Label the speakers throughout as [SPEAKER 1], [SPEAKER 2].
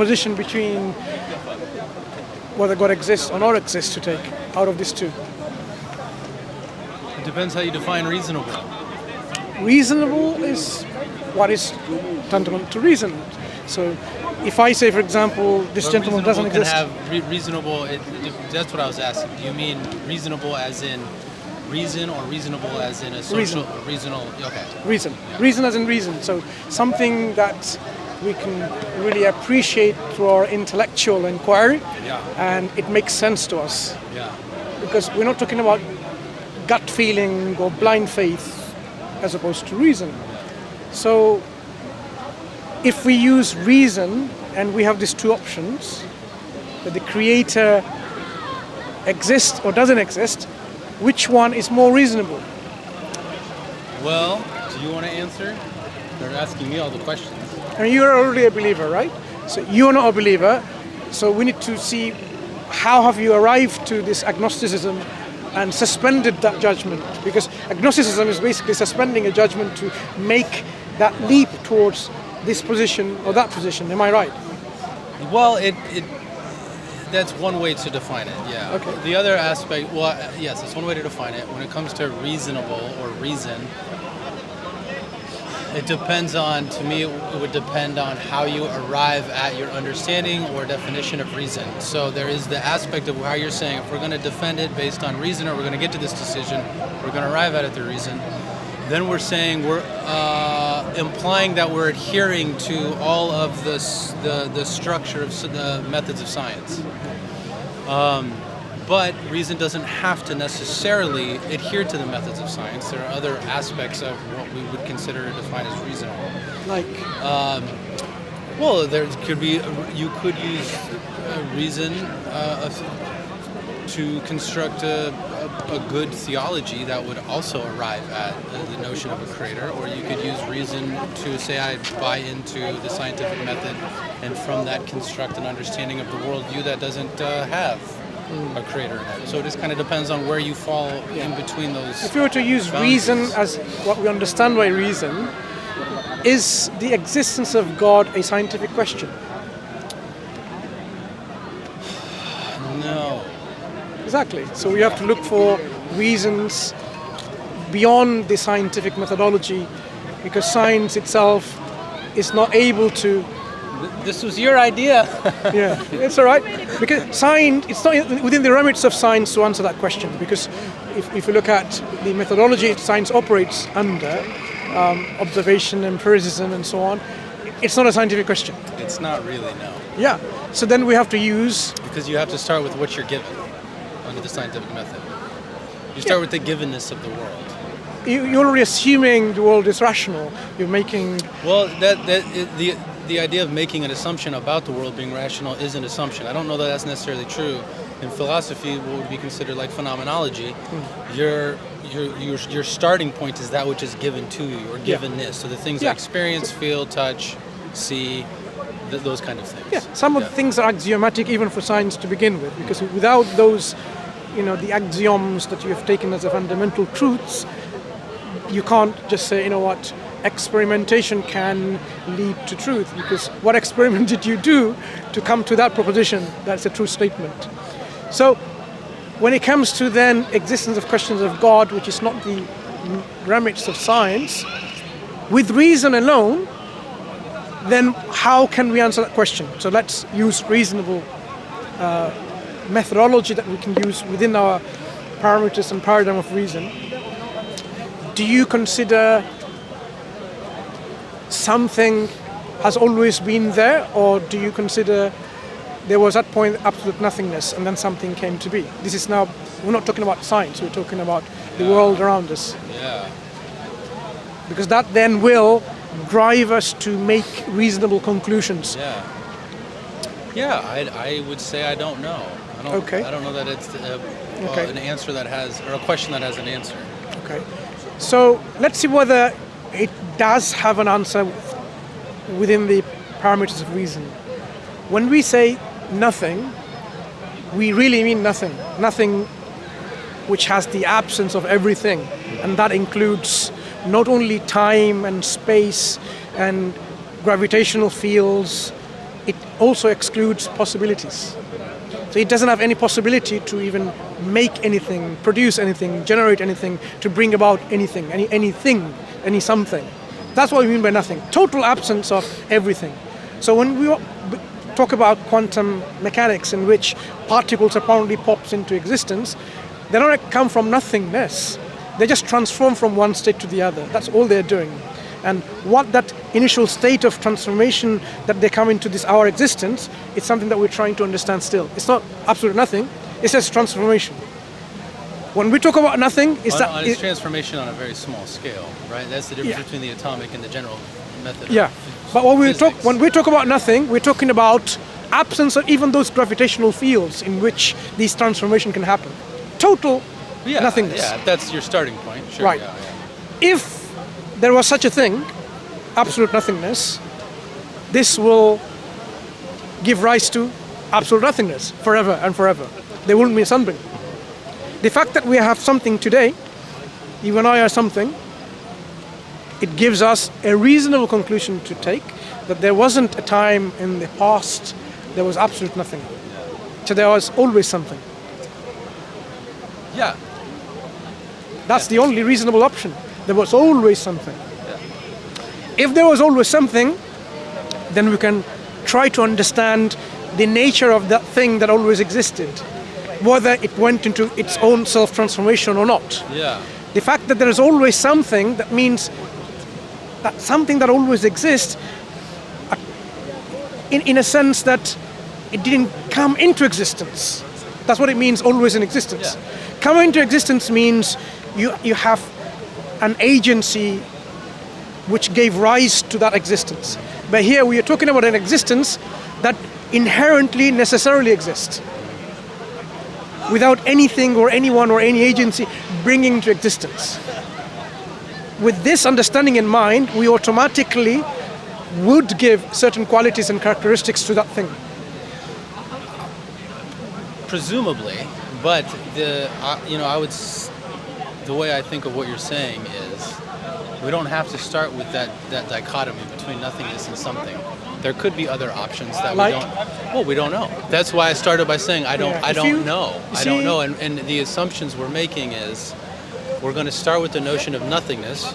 [SPEAKER 1] position between whether God exists or not exists to take out of these two?
[SPEAKER 2] It depends how you define reasonable.
[SPEAKER 1] Reasonable is what is tantamount to reason. So if I say, for example, this
[SPEAKER 2] But
[SPEAKER 1] gentleman doesn't
[SPEAKER 2] reasonable
[SPEAKER 1] exist.
[SPEAKER 2] can have reasonable. That's what I was asking. Do you mean reasonable as in reason, or reasonable as in a social reasonable? Okay.
[SPEAKER 1] Reason. Reason as in reason. So something that we can really appreciate through our intellectual inquiry,
[SPEAKER 2] Yeah.
[SPEAKER 1] and it makes sense to us.
[SPEAKER 2] Yeah.
[SPEAKER 1] Because we're not talking about gut feeling or blind faith as opposed to reason. So if we use reason and we have these two options, that the creator exists or doesn't exist, which one is more reasonable?
[SPEAKER 2] Well, do you want to answer? They're asking me all the questions.
[SPEAKER 1] I mean, you're already a believer, right? So you're not a believer, so we need to see how have you arrived to this agnosticism and suspended that judgment, because agnosticism is basically suspending a judgment to make that leap towards this position or that position. Am I right?
[SPEAKER 2] Well, that's one way to define it, yeah.
[SPEAKER 1] Okay.
[SPEAKER 2] The other aspect, well, yes, it's one way to define it. When it comes to reasonable or reason, it depends on, to me, it would depend on how you arrive at your understanding or definition of reason. So there is the aspect of how you're saying, if we're going to defend it based on reason, or we're going to get to this decision, we're going to arrive at it through reason, then we're saying we're implying that we're adhering to all of the structure of the methods of science. But reason doesn't have to necessarily adhere to the methods of science. There are other aspects of what we would consider or define as reasonable.
[SPEAKER 1] Like?
[SPEAKER 2] Well, there could be, you could use reason to construct a good theology that would also arrive at the notion of a creator, or you could use reason to say, I buy into the scientific method, and from that construct an understanding of the worldview that doesn't have a creator in it. So it just kind of depends on where you fall in between those.
[SPEAKER 1] If you were to use
[SPEAKER 2] boundaries.
[SPEAKER 1] reason as what we understand by reason, is the existence of God a scientific question?
[SPEAKER 2] No.
[SPEAKER 1] Exactly. So we have to look for reasons beyond the scientific methodology, because science itself is not able to.
[SPEAKER 2] This was your idea.
[SPEAKER 1] Yeah, it's all right. Because science, it's not within the remits of science to answer that question. Because if you look at the methodology science operates under, observation, empiricism, and so on, it's not a scientific question.
[SPEAKER 2] It's not really, no.
[SPEAKER 1] Yeah. So then we have to use.
[SPEAKER 2] Because you have to start with what you're given under the scientific method. You start with the givenness of the world.
[SPEAKER 1] You're already assuming the world is rational. You're making.
[SPEAKER 2] Well, the idea of making an assumption about the world being rational is an assumption. I don't know that that's necessarily true. In philosophy, what would be considered like phenomenology, your starting point is that which is given to you, or givenness. So the things like experience, feel, touch, see, those kind of things.
[SPEAKER 1] Yeah, some of the things are axiomatic even for science to begin with, because without those, the axioms that you have taken as a fundamental truths, you can't just say, what, experimentation can lead to truth, because what experiment did you do to come to that proposition that's a true statement? So when it comes to then existence of questions of God, which is not the remits of science, with reason alone, then how can we answer that question? So let's use reasonable methodology that we can use within our parameters and paradigm of reason. Do you consider something has always been there, or do you consider there was at point absolute nothingness and then something came to be? This is now, we're not talking about science, we're talking about the world around us.
[SPEAKER 2] Yeah.
[SPEAKER 1] Because that then will drive us to make reasonable conclusions.
[SPEAKER 2] Yeah, I would say I don't know. I don't know that it's an answer that has, or a question that has an answer.
[SPEAKER 1] Okay. So let's see whether it does have an answer within the parameters of reason. When we say nothing, we really mean nothing. Nothing which has the absence of everything. And that includes not only time and space and gravitational fields. it also excludes possibilities. So it doesn't have any possibility to even make anything, produce anything, generate anything, to bring about anything, any something. That's what we mean by nothing. Total absence of everything. So when we talk about quantum mechanics, in which particles apparently pops into existence, they don't come from nothingness. They just transform from one state to the other. That's all they're doing. And what that initial state of transformation that they come into this our existence, it's something that we're trying to understand still. It's not absolute nothing, it's just transformation. When we talk about nothing,
[SPEAKER 2] it's transformation on a very small scale, right? That's the difference between the atomic and the general method.
[SPEAKER 1] Yeah, but when we talk about nothing, we're talking about absence of even those gravitational fields in which these transformation can happen. Total nothingness.
[SPEAKER 2] Yeah, that's your starting point. Sure.
[SPEAKER 1] Right. If there was such a thing, absolute nothingness, this will give rise to absolute nothingness forever and forever. There wouldn't be something. The fact that we have something today, you and I are something, it gives us a reasonable conclusion to take that there wasn't a time in the past there was absolute nothing. So there was always something.
[SPEAKER 2] Yeah.
[SPEAKER 1] That's the only reasonable option. There was always something. If there was always something, then we can try to understand the nature of that thing that always existed, whether it went into its own self-transformation or not.
[SPEAKER 2] Yeah.
[SPEAKER 1] The fact that there is always something, that means that something that always exists, in a sense that it didn't come into existence. That's what it means, always in existence.
[SPEAKER 2] Yeah.
[SPEAKER 1] Coming into existence means you have an agency which gave rise to that existence. But here we are talking about an existence that inherently necessarily exists, without anything or anyone or any agency bringing to existence. With this understanding in mind, we automatically would give certain qualities and characteristics to that thing.
[SPEAKER 2] Presumably, but the way I think of what you're saying is, we don't have to start with that dichotomy between nothingness and something. There could be other options that we don't know. That's why I started by saying I don't know. And the assumptions we're making is we're going to start with the notion of nothingness,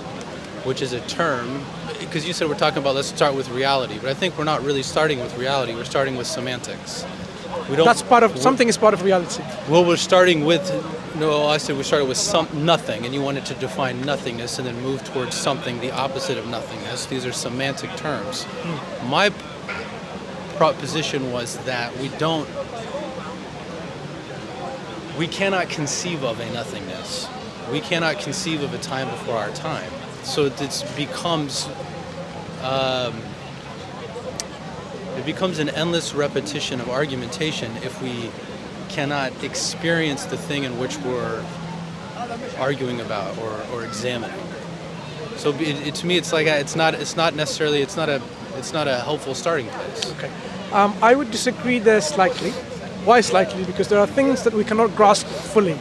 [SPEAKER 2] which is a term, because you said we're talking about let's start with reality, but I think we're not really starting with reality, we're starting with semantics.
[SPEAKER 1] Something is part of reality.
[SPEAKER 2] Well, we're starting with, I said we started with nothing, and you wanted to define nothingness and then move towards something, the opposite of nothingness. These are semantic terms. My proposition was that we cannot conceive of a nothingness. We cannot conceive of a time before our time. So this becomes an endless repetition of argumentation if we cannot experience the thing in which we're arguing about or examining. So to me, it's like it's not a helpful starting place.
[SPEAKER 1] Okay, I would disagree there slightly. Why slightly? Because there are things that we cannot grasp fully.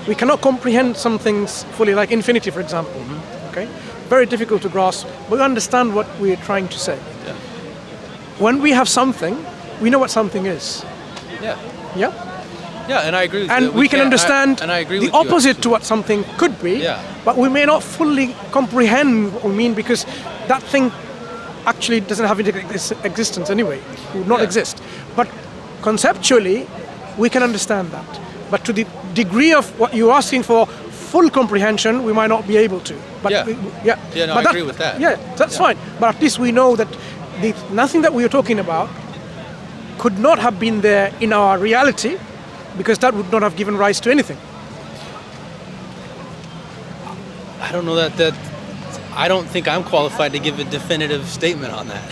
[SPEAKER 1] We cannot comprehend some things fully, like infinity, for example. Mm-hmm. Okay, very difficult to grasp, but we understand what we're trying to say.
[SPEAKER 2] Yeah.
[SPEAKER 1] When we have something, we know what something is.
[SPEAKER 2] Yeah.
[SPEAKER 1] Yeah?
[SPEAKER 2] Yeah, and I agree with you.
[SPEAKER 1] And we can understand the opposite to what something could be, but we may not fully comprehend what we mean because that thing actually doesn't have existence anyway. It would not exist. But conceptually, we can understand that. But to the degree of what you're asking for, full comprehension, we might not be able to. But
[SPEAKER 2] I agree with that.
[SPEAKER 1] Yeah, that's fine. But at least we know that nothing that we are talking about could not have been there in our reality, because that would not have given rise to anything.
[SPEAKER 2] I don't know that I don't think I'm qualified to give a definitive statement on that.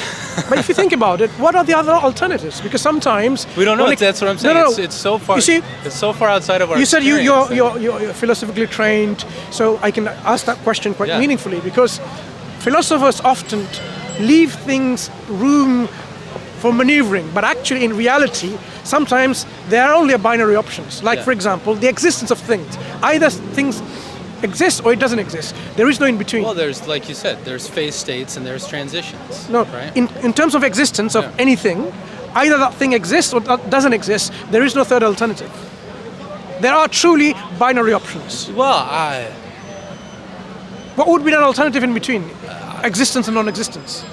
[SPEAKER 1] But if you think about it, what are the other alternatives? Because sometimes
[SPEAKER 2] we don't know. That's what I'm saying.
[SPEAKER 1] No.
[SPEAKER 2] It's so far.
[SPEAKER 1] You see,
[SPEAKER 2] it's so far outside of our.
[SPEAKER 1] You said
[SPEAKER 2] experience.
[SPEAKER 1] you're philosophically trained, so I can ask that question quite meaningfully, because philosophers often leave things room for maneuvering, but actually in reality, sometimes there are only binary options. Like, for example, the existence of things. Either things exists or it doesn't exist. There is no in between.
[SPEAKER 2] Well, there's, like you said, there's phase states and there's transitions.
[SPEAKER 1] No,
[SPEAKER 2] right?
[SPEAKER 1] in terms of existence of
[SPEAKER 2] Yeah.
[SPEAKER 1] anything, either that thing exists or that doesn't exist. There is no third alternative. There are truly binary options.
[SPEAKER 2] Well,
[SPEAKER 1] What would be an alternative in between? Existence and non-existence.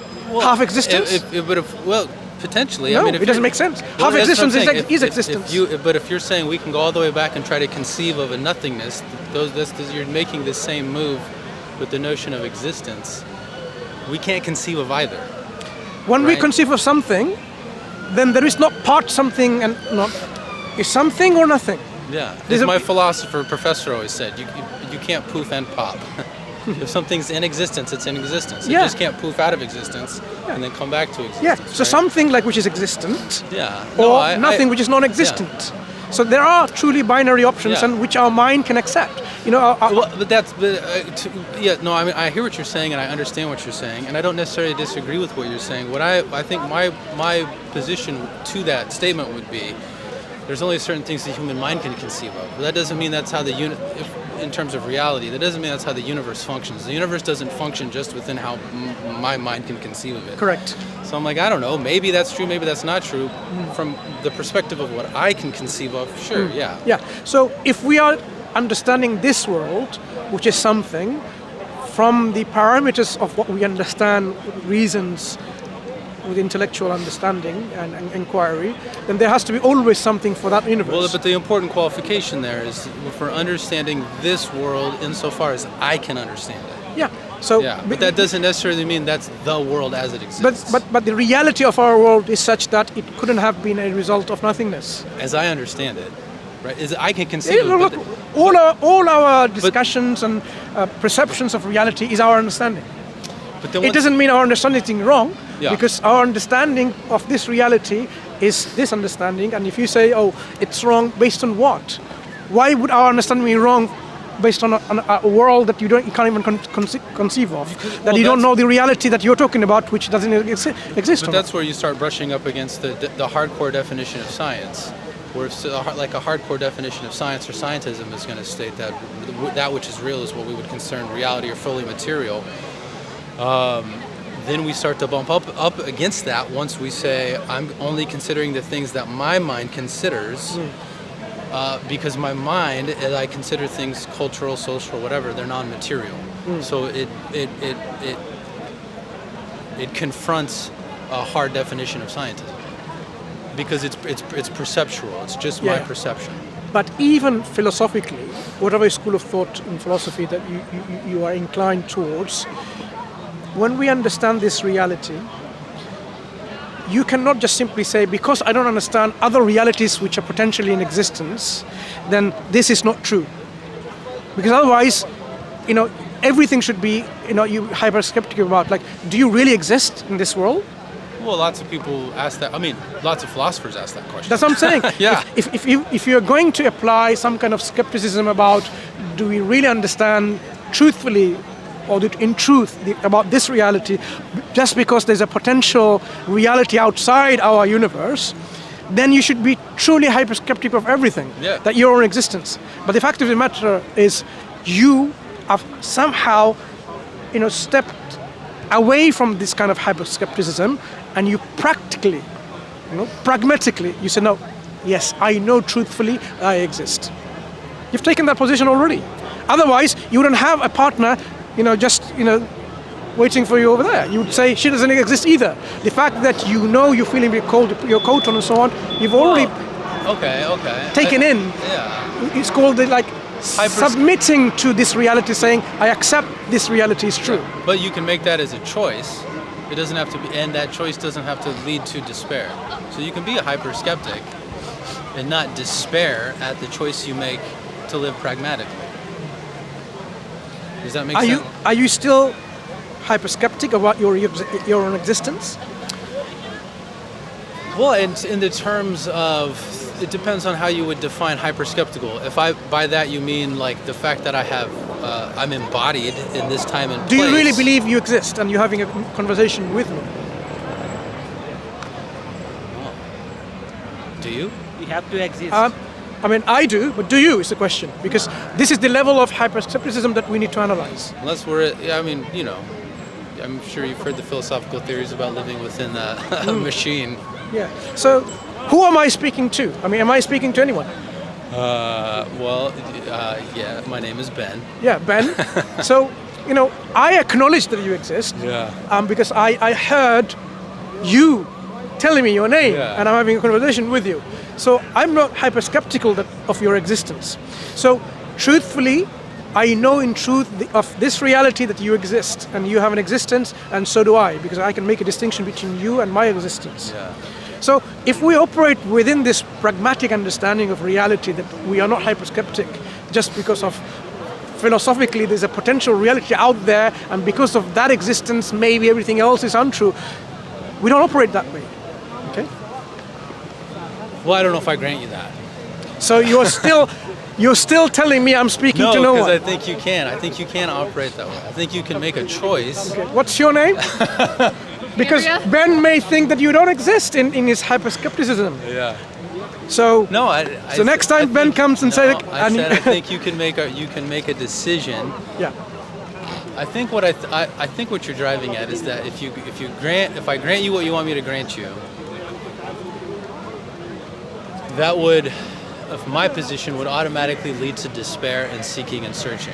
[SPEAKER 1] Half existence?
[SPEAKER 2] It would have, well, potentially.
[SPEAKER 1] No,
[SPEAKER 2] I mean, if
[SPEAKER 1] it doesn't
[SPEAKER 2] you're-
[SPEAKER 1] make sense.
[SPEAKER 2] Well,
[SPEAKER 1] Half
[SPEAKER 2] that's what I'm
[SPEAKER 1] existence
[SPEAKER 2] saying.
[SPEAKER 1] is existence.
[SPEAKER 2] But if you're saying we can go all the way back and try to conceive of a nothingness, you're making the same move with the notion of existence. We can't conceive of either.
[SPEAKER 1] When we
[SPEAKER 2] right.
[SPEAKER 1] conceive of something, then there is not part something and not is something or nothing.
[SPEAKER 2] Yeah,
[SPEAKER 1] There's
[SPEAKER 2] as
[SPEAKER 1] a-
[SPEAKER 2] my philosopher professor always said, you can't poof and pop. If something's in existence, it's in existence. It
[SPEAKER 1] Yeah.
[SPEAKER 2] just can't poof out of existence and then come back to existence.
[SPEAKER 1] Yeah. So
[SPEAKER 2] right?
[SPEAKER 1] something like which is existent,
[SPEAKER 2] Yeah.
[SPEAKER 1] or nothing which is non-existent. So there are truly binary options,
[SPEAKER 2] Yeah.
[SPEAKER 1] and which our mind can accept.
[SPEAKER 2] Well, but that's, yeah, no, I mean, I hear what you're saying and I understand what you're saying, and I don't necessarily disagree with what you're saying. What I think my position to that statement would be, there's only certain things the human mind can conceive of. But that doesn't mean that's how in terms of reality, that doesn't mean that's how the universe functions. The universe doesn't function just within how my mind can conceive of it.
[SPEAKER 1] Correct.
[SPEAKER 2] So I'm like, I don't know, maybe that's true, maybe that's not true. From the perspective of what I can conceive of, sure, yeah.
[SPEAKER 1] Yeah. So if we are understanding this world, which is something, from the parameters of what we understand, reasons, with intellectual understanding and inquiry, then there has to be always something for that universe.
[SPEAKER 2] Well, but the important qualification there is for understanding this world insofar as I can understand it.
[SPEAKER 1] Yeah. So.
[SPEAKER 2] Yeah, but that doesn't necessarily mean that's the world as it exists.
[SPEAKER 1] But the reality of our world is such that it couldn't have been a result of nothingness.
[SPEAKER 2] As I understand it, right? Is I can conceive
[SPEAKER 1] Yeah,
[SPEAKER 2] of
[SPEAKER 1] look,
[SPEAKER 2] it.
[SPEAKER 1] all our discussions and perceptions of reality is our understanding.
[SPEAKER 2] But then
[SPEAKER 1] It doesn't mean our understanding is wrong,
[SPEAKER 2] Yeah.
[SPEAKER 1] because our understanding of this reality is this understanding. And if you say, oh, it's wrong based on what? Why would our understanding be wrong based on a world that you can't even conceive of? That you don't know the reality that you're talking about, which doesn't exist.
[SPEAKER 2] But that's where you start brushing up against the hardcore definition of science, where like a hardcore definition of science or scientism is going to state that that which is real is what we would concern reality or fully material. Then we start to bump up against that once we say, I'm only considering the things that my mind considers, because my mind, as I consider things cultural, social, whatever, they're non-material. So it confronts a hard definition of scientism, because it's perceptual. It's just my perception.
[SPEAKER 1] But even philosophically, whatever school of thought in philosophy that you are inclined towards, when we understand this reality, you cannot just simply say, because I don't understand other realities which are potentially in existence, then this is not true. Because otherwise, everything should be, you hyper skeptical about, like, do you really exist in this world?
[SPEAKER 2] Well, lots of people ask that. I mean, lots of philosophers ask that question.
[SPEAKER 1] That's what I'm saying.
[SPEAKER 2] Yeah.
[SPEAKER 1] If you're going to apply some kind of skepticism about, do we really understand truthfully or in truth about this reality, just because there's a potential reality outside our universe, then you should be truly hyper-skeptical of everything, that your own existence. But the fact of the matter is, you have somehow, stepped away from this kind of hyper-skepticism, and you practically, pragmatically, you say, no, yes, I know truthfully I exist. You've taken that position already. Otherwise, you wouldn't have a partner waiting for you over there. You would say she doesn't exist either. The fact that you're feeling your coat on and so on, you've already taken in.
[SPEAKER 2] Yeah.
[SPEAKER 1] It's called submitting to this reality, saying, I accept this reality is true.
[SPEAKER 2] But you can make that as a choice. It doesn't have to be, and that choice doesn't have to lead to despair. So you can be a hyper skeptic and not despair at the choice you make to live pragmatically. Does that make sense?
[SPEAKER 1] Are you still hyper-skeptic about your own existence?
[SPEAKER 2] Well, in the terms of, it depends on how you would define hyper-skeptical. If by that you mean like the fact that I'm embodied in this time and place.
[SPEAKER 1] Do you really believe you exist and you're having a conversation with me?
[SPEAKER 2] Do you?
[SPEAKER 3] We have to exist.
[SPEAKER 1] I mean, I do, but do you is the question. Because this is the level of hyperskepticism that we need to analyze.
[SPEAKER 2] Unless we're, I mean, you know, I'm sure you've heard the philosophical theories about living within a machine.
[SPEAKER 1] Yeah. So, who am I speaking to? I mean, am I speaking to anyone?
[SPEAKER 2] Yeah, my name is Ben.
[SPEAKER 1] Yeah, Ben. So, you know, I acknowledge that you exist.
[SPEAKER 2] Yeah.
[SPEAKER 1] Because I heard you telling me your name,
[SPEAKER 2] Yeah.
[SPEAKER 1] and I'm having a conversation with you. So I'm not hyper-skeptical of your existence. So, truthfully, I know in truth of this reality that you exist, and you have an existence, and so do I, because I can make a distinction between you and my existence.
[SPEAKER 2] Yeah.
[SPEAKER 1] So if we operate within this pragmatic understanding of reality, that we are not hyper-skeptic just because of philosophically there's a potential reality out there, and because of that existence maybe everything else is untrue, we don't operate that way. Okay?
[SPEAKER 2] Well, I don't know if I grant you that.
[SPEAKER 1] So you're still telling me I'm speaking to no
[SPEAKER 2] No,
[SPEAKER 1] one?
[SPEAKER 2] because I think you can. I think you can operate that way. I think you can make a choice.
[SPEAKER 1] Okay. What's your name? Because
[SPEAKER 3] Maria?
[SPEAKER 1] Ben may think that you don't exist in his hyper-skepticism.
[SPEAKER 2] Yeah.
[SPEAKER 1] So
[SPEAKER 2] No,
[SPEAKER 1] So next time Ben comes and say,
[SPEAKER 2] I said I think you can make a decision.
[SPEAKER 1] yeah.
[SPEAKER 2] I think what I think what you're driving at is that if I grant you what you want me to grant you, that would, of my position, would automatically lead to despair and seeking and searching.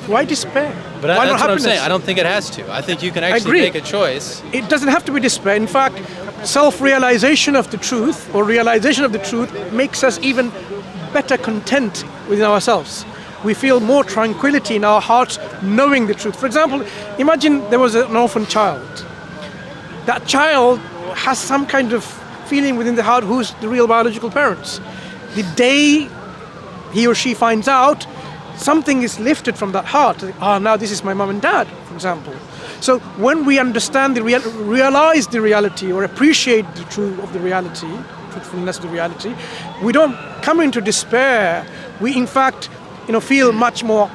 [SPEAKER 1] Why despair?
[SPEAKER 2] But
[SPEAKER 1] Why
[SPEAKER 2] that's
[SPEAKER 1] not
[SPEAKER 2] what I'm
[SPEAKER 1] happiness?
[SPEAKER 2] saying. I don't think it has to. I think you can actually
[SPEAKER 1] agree.
[SPEAKER 2] make a choice.
[SPEAKER 1] It doesn't have to be despair. In fact, self-realization of the truth or realization of the truth makes us even better content within ourselves. We feel more tranquility in our hearts knowing the truth. For example, imagine there was an orphan child. That child has some kind of feeling within the heart who's the real biological parents. The day he or she finds out, something is lifted from that heart. Now this is my mom and dad, for example. So when we understand realize the reality or appreciate the truth of the reality, truthfulness of the reality, we don't come into despair. We in fact, feel much more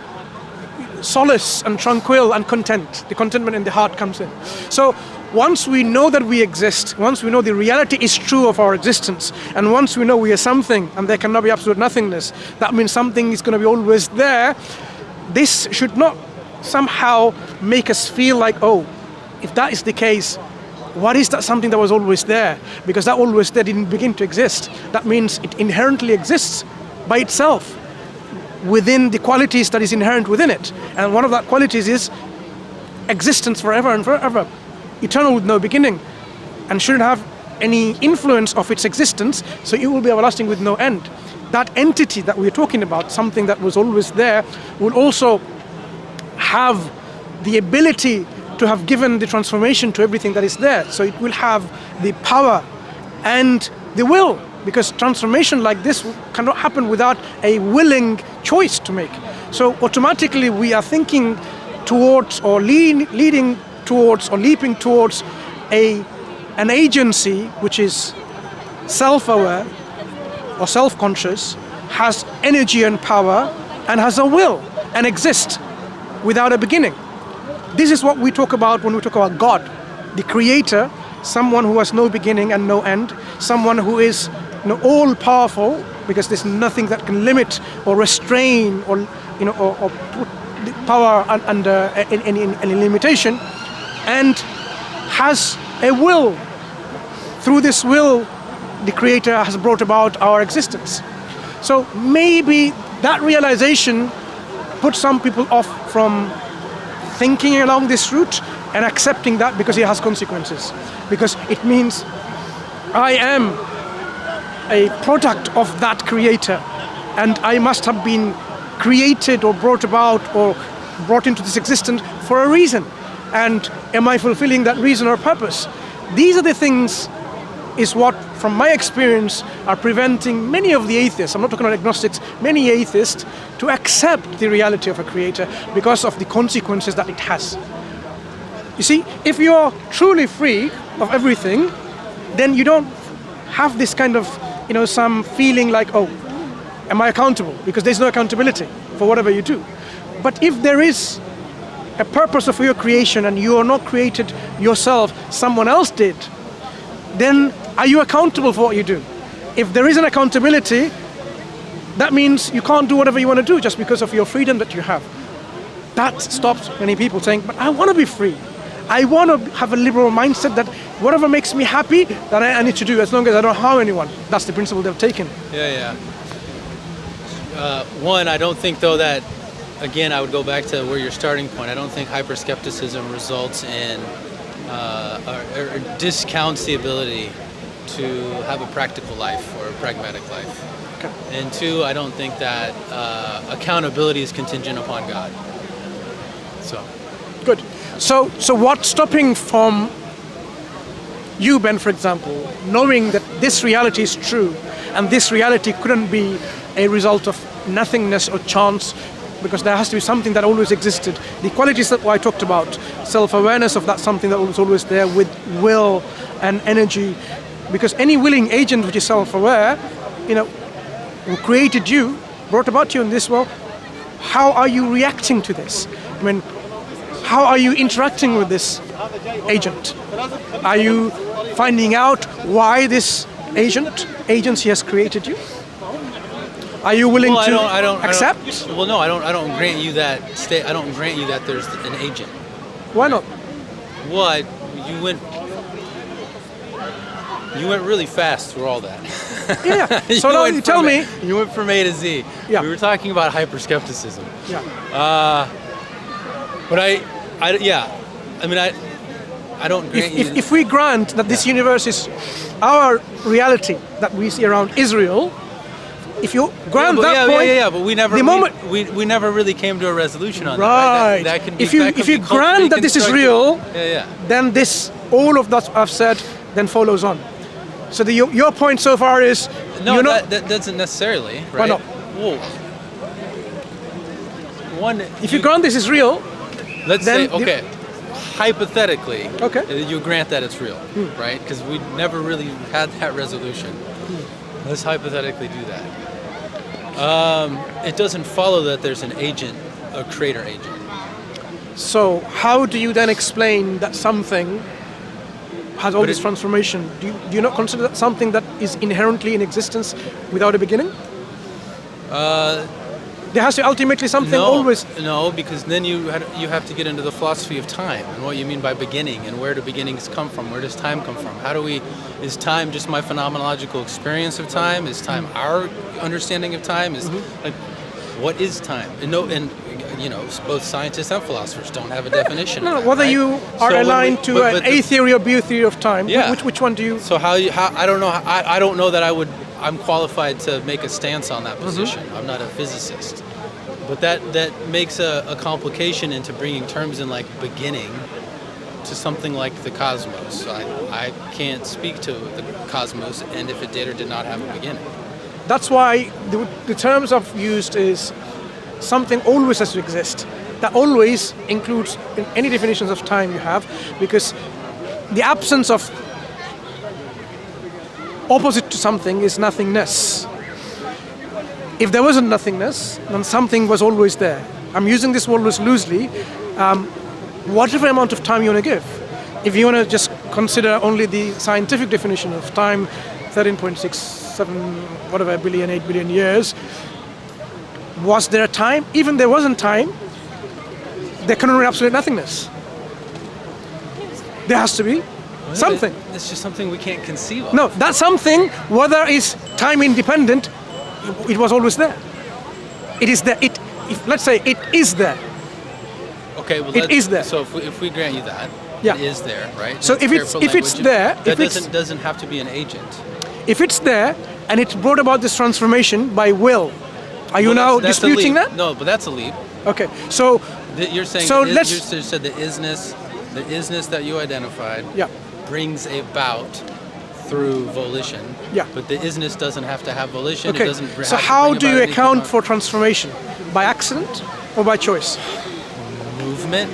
[SPEAKER 1] solace and tranquil and content. The contentment in the heart comes in. So once we know that we exist, once we know the reality is true of our existence, and once we know we are something and there cannot be absolute nothingness, that means something is going to be always there. This should not somehow make us feel like, oh, if that is the case, what is that something that was always there? Because that always there didn't begin to exist. That means it inherently exists by itself within the qualities that is inherent within it. And one of that qualities is existence forever and forever, eternal with no beginning, and shouldn't have any influence of its existence, so it will be everlasting with no end. That entity that we're talking about, something that was always there, will also have the ability to have given the transformation to everything that is there. So it will have the power and the will, because transformation like this cannot happen without a willing choice to make. So automatically we are thinking towards or leading towards or leaping towards an agency which is self-aware or self-conscious, has energy and power, and has a will, and exists without a beginning. This is what we talk about when we talk about God, the creator, someone who has no beginning and no end, someone who is all-powerful, because there's nothing that can limit or restrain or put the power under any limitation, and has a will. Through this will, the creator has brought about our existence. So maybe that realization puts some people off from thinking along this route and accepting that, because it has consequences. Because it means I am a product of that creator, and I must have been created or brought about or brought into this existence for a reason. And am I fulfilling that reason or purpose? These are the things is what, from my experience, are preventing many of the atheists, I'm not talking about agnostics, many atheists, to accept the reality of a creator because of the consequences that it has. You see, if you're truly free of everything, then you don't have this kind of, some feeling like, oh, am I accountable? Because there's no accountability for whatever you do. But if there is a purpose of your creation and you are not created yourself, someone else did, then are you accountable for what you do? If there is an accountability, that means you can't do whatever you want to do just because of your freedom that you have. That stops many people saying, but I want to be free. I want to have a liberal mindset that whatever makes me happy, that I need to do as long as I don't harm anyone. That's the principle they've taken.
[SPEAKER 2] Yeah. One, I don't think though that, again, I would go back to where your starting point. I don't think hyperskepticism results in or discounts the ability to have a practical life or a pragmatic life.
[SPEAKER 1] Okay.
[SPEAKER 2] And two, I don't think that accountability is contingent upon God. So.
[SPEAKER 1] Good. So what's stopping from you, Ben, for example, knowing that this reality is true and this reality couldn't be a result of nothingness or chance, because there has to be something that always existed. The qualities that I talked about, self-awareness of that something that was always there with will and energy, because any willing agent which is self-aware, who created you, brought about you in this world, how are you reacting to this? I mean, how are you interacting with this agent? Are you finding out why this agency has created you? Are you willing to accept?
[SPEAKER 2] No, I don't grant you that. I don't grant you that there's an agent.
[SPEAKER 1] Why not?
[SPEAKER 2] What? You went really fast through all that.
[SPEAKER 1] Yeah. So now you tell me.
[SPEAKER 2] You went from A to Z.
[SPEAKER 1] Yeah.
[SPEAKER 2] We were talking about hyperskepticism.
[SPEAKER 1] Yeah.
[SPEAKER 2] But I don't grant you.
[SPEAKER 1] If we grant that this universe is our reality that we see around Israel, if you grant that point,
[SPEAKER 2] but we never.
[SPEAKER 1] The moment
[SPEAKER 2] we never really came to a resolution on
[SPEAKER 1] right.
[SPEAKER 2] that. That can be,
[SPEAKER 1] if you grant that this is real, then all of that I've said then follows on. So your point so far is
[SPEAKER 2] that doesn't necessarily, right?
[SPEAKER 1] Why not?
[SPEAKER 2] Well,
[SPEAKER 1] if you grant this is real,
[SPEAKER 2] let's say hypothetically, you grant that it's real, right? Because we never really had that resolution. Let's hypothetically do that. It doesn't follow that there's an agent, a creator agent.
[SPEAKER 1] So how do you then explain that something has all this transformation? Do you not consider that something that is inherently in existence without a beginning? There has to ultimately something always...
[SPEAKER 2] No, because then you have to get into the philosophy of time and what you mean by beginning and where do beginnings come from? Where does time come from? Is time just my phenomenological experience of time? Is time our understanding of time? What is time? And both scientists and philosophers don't have a definition.
[SPEAKER 1] No,
[SPEAKER 2] of that,
[SPEAKER 1] whether
[SPEAKER 2] right?
[SPEAKER 1] you are aligned to an A theory or B theory of time, which one do you...
[SPEAKER 2] So how I don't know. I don't know that I'm qualified to make a stance on that position. I'm not a physicist. But that makes a complication into bringing terms in like beginning to something like the cosmos. I can't speak to the cosmos and if it did or did not have a beginning.
[SPEAKER 1] That's why the terms I've used is something always has to exist. That always includes in any definitions of time you have, because the absence of opposite to something is nothingness. If there wasn't nothingness, then something was always there. I'm using this always loosely. Whatever amount of time you want to give. If you want to just consider only the scientific definition of time, 13.67 billion, 8 billion years, was there a time? Even there wasn't time, there cannot be absolute nothingness. There has to be something.
[SPEAKER 2] It's just something we can't conceive of.
[SPEAKER 1] No, that something, whether it's time independent, it was always there. It is there. Let's say it is there.
[SPEAKER 2] Okay, well,
[SPEAKER 1] it is there.
[SPEAKER 2] So if we grant you that, it is there, right?
[SPEAKER 1] So if it's there,
[SPEAKER 2] that doesn't have to be an agent.
[SPEAKER 1] If it's there and it's brought about this transformation by will, are you now disputing that?
[SPEAKER 2] No, but that's a leap.
[SPEAKER 1] Okay, so
[SPEAKER 2] you're saying you said the isness that you identified brings about through volition.
[SPEAKER 1] Yeah.
[SPEAKER 2] But the isness doesn't have to have volition.
[SPEAKER 1] Okay.
[SPEAKER 2] It doesn't.
[SPEAKER 1] So how do you account for transformation? By accident or by choice?
[SPEAKER 2] Movement.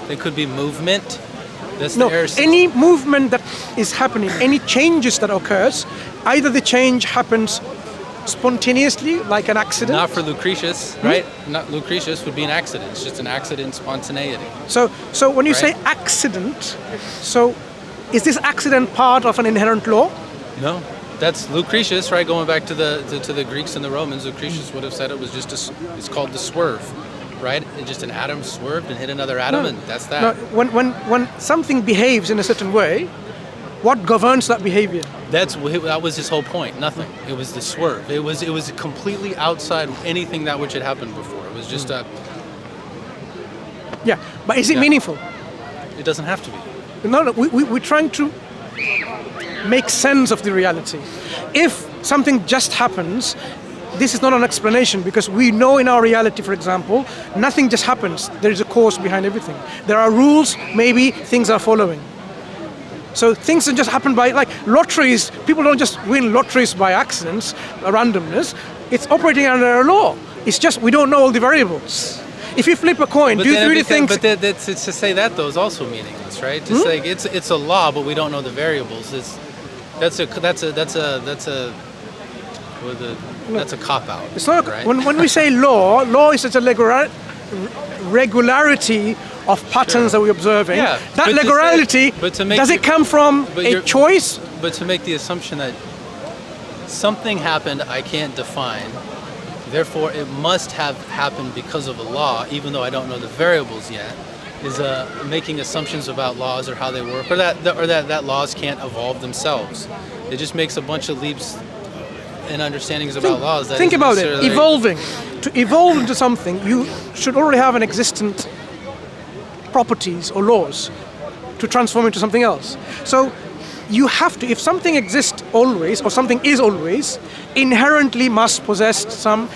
[SPEAKER 2] It could be movement. That's
[SPEAKER 1] any movement that is happening, any changes that occurs, either the change happens spontaneously, like an accident.
[SPEAKER 2] Not for Lucretius, right? Not Lucretius would be an accident. It's just an accident, spontaneity.
[SPEAKER 1] So when you say accident, so is this accident part of an inherent law?
[SPEAKER 2] No. That's Lucretius, right? Going back to the Greeks and the Romans, Lucretius would have said it was just it's called the swerve, right? It just an atom swerved and hit another atom, and that's that.
[SPEAKER 1] No, when something behaves in a certain way, what governs that behavior?
[SPEAKER 2] That was his whole point. Nothing. It was the swerve. It was completely outside anything that which had happened before. It was just a.
[SPEAKER 1] Yeah, but is it meaningful?
[SPEAKER 2] It doesn't have to be.
[SPEAKER 1] No, we're trying to make sense of the reality. If something just happens, this is not an explanation, because we know in our reality, for example, nothing just happens. There is a cause behind everything. There are rules, maybe things are following. So things don't just happen by, like lotteries, people don't just win lotteries by accidents, randomness. It's operating under a law. It's just we don't know all the variables. If you flip a coin, do you really think...
[SPEAKER 2] But to say that, though, is also meaningless, right? To say it's a law, but we don't know the variables. That's a cop-out.
[SPEAKER 1] It's not,
[SPEAKER 2] right?
[SPEAKER 1] when we say law is such a regularity of patterns that we're observing.
[SPEAKER 2] Yeah,
[SPEAKER 1] that regularity, does it come from a choice?
[SPEAKER 2] But to make the assumption that something happened I can't define, therefore it must have happened because of a law, even though I don't know the variables yet, is making assumptions about laws or how they work, or that laws can't evolve themselves. It just makes a bunch of leaps and understandings about laws.
[SPEAKER 1] Think about it, evolving. To evolve into something, you should already have an existent properties or laws to transform into something else. So you have to, if something exists always, or something is always, inherently must possess some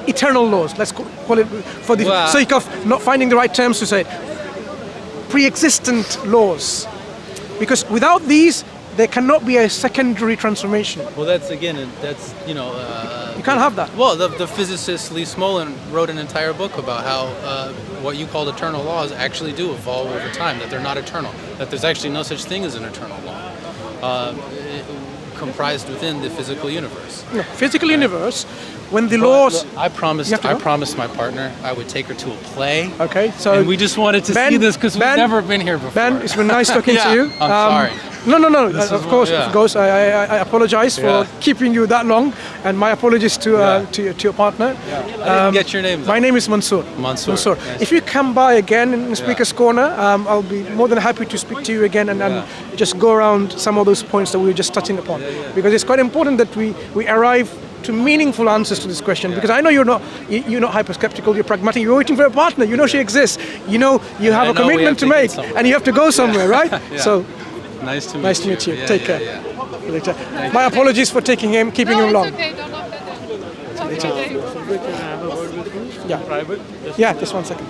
[SPEAKER 1] eternal laws. Let's call it, for the sake of not finding the right terms to say it, pre-existent laws. Because without these, there cannot be a secondary transformation.
[SPEAKER 2] Well, that's you
[SPEAKER 1] can't have that.
[SPEAKER 2] Well, the physicist Lee Smolin wrote an entire book about how what you called eternal laws actually do evolve over time, that they're not eternal, that there's actually no such thing as an eternal law comprised within the physical universe.
[SPEAKER 1] No, physical universe, when the laws...
[SPEAKER 2] I promised my partner I would take her to a play.
[SPEAKER 1] Okay, so...
[SPEAKER 2] And we just wanted to see this because we've never been here before.
[SPEAKER 1] Ben, it's been nice talking to you.
[SPEAKER 2] I'm sorry.
[SPEAKER 1] No. Of course, I apologize for keeping you that long, and my apologies to your partner.
[SPEAKER 2] I didn't get your name, though.
[SPEAKER 1] My name is Mansur.
[SPEAKER 2] Mansur.
[SPEAKER 1] Nice. If you come by again in the Speaker's Corner, I'll be more than happy to speak to you again and just go around some of those points that we were just touching upon. Because it's quite important that we arrive to meaningful answers to this question, because I know you're not hyper-skeptical, you're pragmatic, you're waiting for a partner, you know she exists, you know you have a commitment to make, and you have to go somewhere, right? So,
[SPEAKER 2] nice to meet you.
[SPEAKER 1] Take care. Later. My apologies for keeping him long.
[SPEAKER 3] It's okay, don't knock that down. It's okay.
[SPEAKER 1] Yeah, just 1 second.